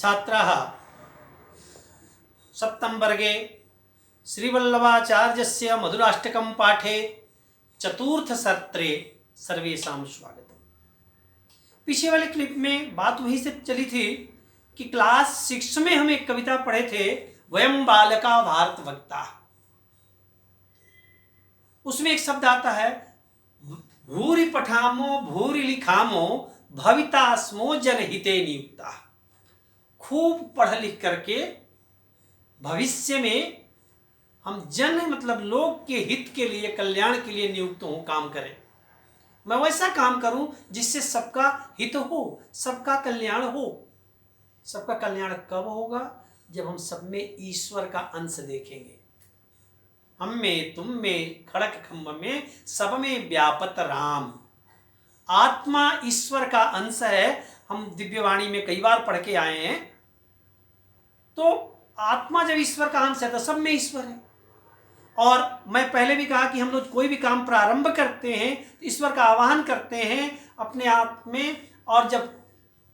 छात्राः सप्तमवर्गे श्रीवल्लभाचार्यस्य मधुराष्टकं पाठे चतुर्थसत्रे सर्वेषां स्वागतम्। पीछे वाले क्लिप में बात वहीं से चली थी कि क्लास 6 में हम एक कविता पढ़े थे, वयम बालका भारत भक्ता। उसमें एक शब्द आता है, भूरि पठामो भूरि लिखामो भविता स्मो जनहिते नियुक्ता। खूब पढ़ लिख करके भविष्य में हम जन मतलब लोग के हित के लिए, कल्याण के लिए नियुक्त हो, काम करें। मैं वैसा काम करूं जिससे सबका हित हो, सबका कल्याण हो। सबका कल्याण कब होगा? जब हम सब में ईश्वर का अंश देखेंगे। हम में, तुम में, खड़क खम्भ में, सब में व्यापत राम। आत्मा ईश्वर का अंश है। हम दिव्यवाणी में कई बार पढ़ के आए हैं। तो आत्मा जब ईश्वर का अंश है तो सब में ईश्वर है। और मैं पहले भी कहा कि हम लोग कोई भी काम प्रारंभ करते हैं तो ईश्वर का आवाहन करते हैं अपने आप में, और जब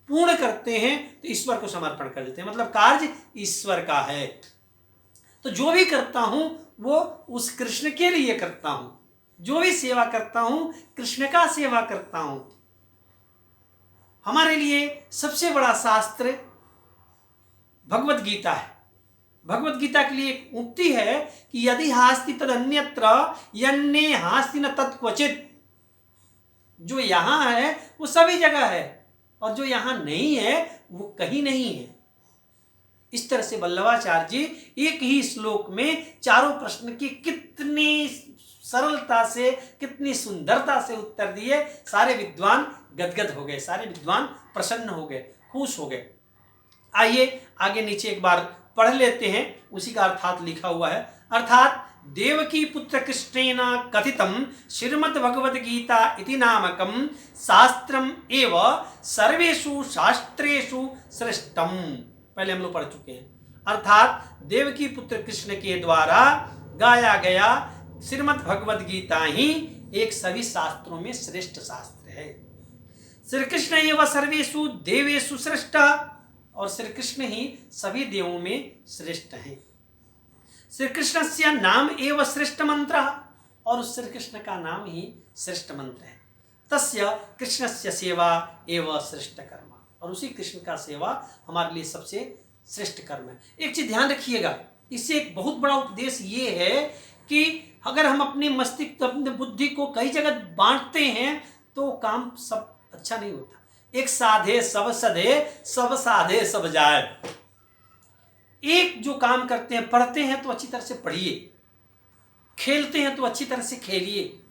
पूर्ण करते हैं तो ईश्वर को समर्पण कर देते हैं। मतलब कार्य ईश्वर का है। तो जो भी करता हूं वो उस कृष्ण के लिए करता हूं। जो भी सेवा करता हूं कृष्ण का सेवा करता हूं। हमारे लिए सबसे बड़ा शास्त्र भगवत गीता है। भगवत गीता के लिए एक उक्ति है कि यदि हास्ति तद अन्यत्र यन्ने हास्ति न तत् क्वचित। जो यहां है वो सभी जगह है, और जो यहां नहीं है वो कहीं नहीं है। इस तरह से वल्लभाचार्य जी एक ही श्लोक में चारों प्रश्न की कितनी सरलता से, कितनी सुंदरता से उत्तर दिए। सारे विद्वान गदगद हो गए, सारे विद्वान प्रसन्न हो गए, खुश हो गए। आइए आगे नीचे एक बार पढ़ लेते हैं। उसी का अर्थात लिखा हुआ है। अर्थात देवकी पुत्र कृष्णेन कथितम श्रीमद् भगवद गीता इति नामकम शास्त्रम एव सर्वेषु शास्त्रेषु श्रेष्ठम। पहले हम लोग पढ़ चुके हैं। अर्थात देवकी पुत्र कृष्ण के द्वारा गाया गया श्रीमद् भगवद गीता ही एक सभी शास्त्रों में श्रेष्ठ शास्त्र है। श्री कृष्ण एव सर्वेषु देवेषु श्रेष्ठ, और श्री कृष्ण ही सभी देवों में श्रेष्ठ हैं। श्री कृष्ण से नाम एव श्रेष्ठ मंत्र, और उस श्री कृष्ण का नाम ही श्रेष्ठ मंत्र है। तस्य कृष्ण से सेवा एव श्रेष्ठ कर्म, और उसी कृष्ण का सेवा हमारे लिए सबसे श्रेष्ठ कर्म है। एक चीज ध्यान रखिएगा, इससे एक बहुत बड़ा उपदेश ये है कि अगर हम अपने मस्तिष्क, अपने बुद्धि को कई जगह बांटते हैं तो काम सब अच्छा नहीं होता। एक साधे सब सधे, सब साधे सब जाए। एक जो काम करते हैं, पढ़ते हैं तो अच्छी तरह से पढ़िए, खेलते हैं तो अच्छी तरह से खेलिए।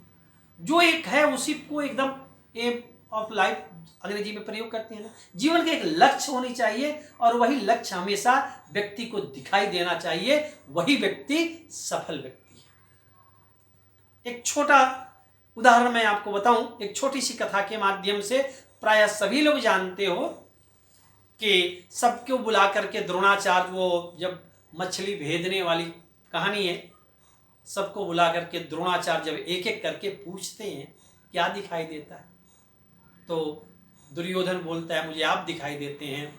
जो एक है उसी को एकदम एम ऑफ लाइफ अंग्रेजी में प्रयोग करते हैं ना। जीवन का एक लक्ष्य होनी चाहिए, और वही लक्ष्य हमेशा व्यक्ति को दिखाई देना चाहिए। वही व्यक्ति सफल व्यक्ति है। एक छोटा उदाहरण मैं आपको बताऊं, एक छोटी सी कथा के माध्यम से। प्रायः सभी लोग जानते हो कि सबको बुला करके द्रोणाचार्य, वो जब मछली भेदने वाली कहानी है, सबको बुला करके द्रोणाचार्य जब एक एक करके पूछते हैं क्या दिखाई देता है, तो दुर्योधन बोलता है मुझे आप दिखाई देते हैं,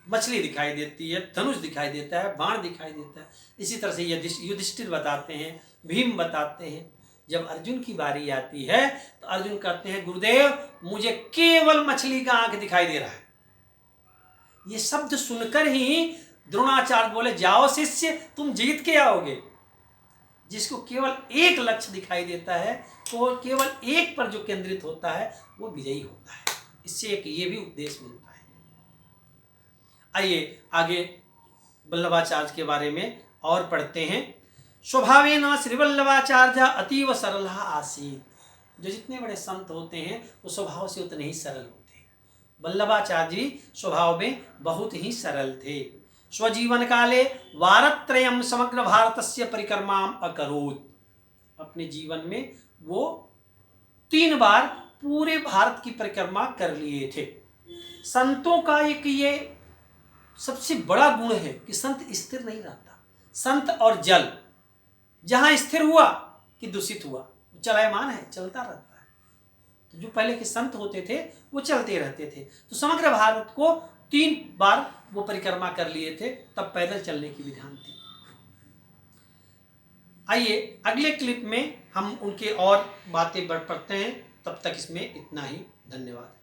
मछली दिखाई देती है, धनुष दिखाई देता है, बाण दिखाई देता है। इसी तरह से युधिष्ठिर बताते हैं, भीम बताते हैं। जब अर्जुन की बारी आती है तो अर्जुन कहते हैं गुरुदेव मुझे केवल मछली का आंख दिखाई दे रहा है। ये शब्द सुनकर ही द्रोणाचार्य बोले जाओ शिष्य, तुम जीत के आओगे। जिसको केवल एक लक्ष्य दिखाई देता है, तो केवल एक पर जो केंद्रित होता है वो विजयी होता है। इससे एक ये भी उपदेश मिलता है। आइए आगे वल्लभाचार्य के बारे में और पढ़ते हैं। स्वभावेन श्रीवल्लभाचार्य अतीव सरल आसीत। जो जितने बड़े संत होते हैं वो स्वभाव से उतने ही सरल होते हैं। वल्लभाचार्य जी स्वभाव में बहुत ही सरल थे। स्वजीवन काले वारत्रयम समग्र भारतस्य परिक्रमाम अकरोत्। अपने जीवन में वो 3 बार पूरे भारत की परिक्रमा कर लिए थे। संतों का एक ये सबसे बड़ा गुण है कि संत स्थिर नहीं रहता। संत और जल जहां स्थिर हुआ कि दूषित हुआ, चलायमान है, चलता रहता है। तो जो पहले के संत होते थे वो चलते रहते थे। तो समग्र भारत को 3 बार वो परिक्रमा कर लिए थे, तब पैदल चलने की विधान थी। आइए अगले क्लिप में हम उनके और बातें बढ़ पड़ते हैं, तब तक इसमें इतना ही। धन्यवाद।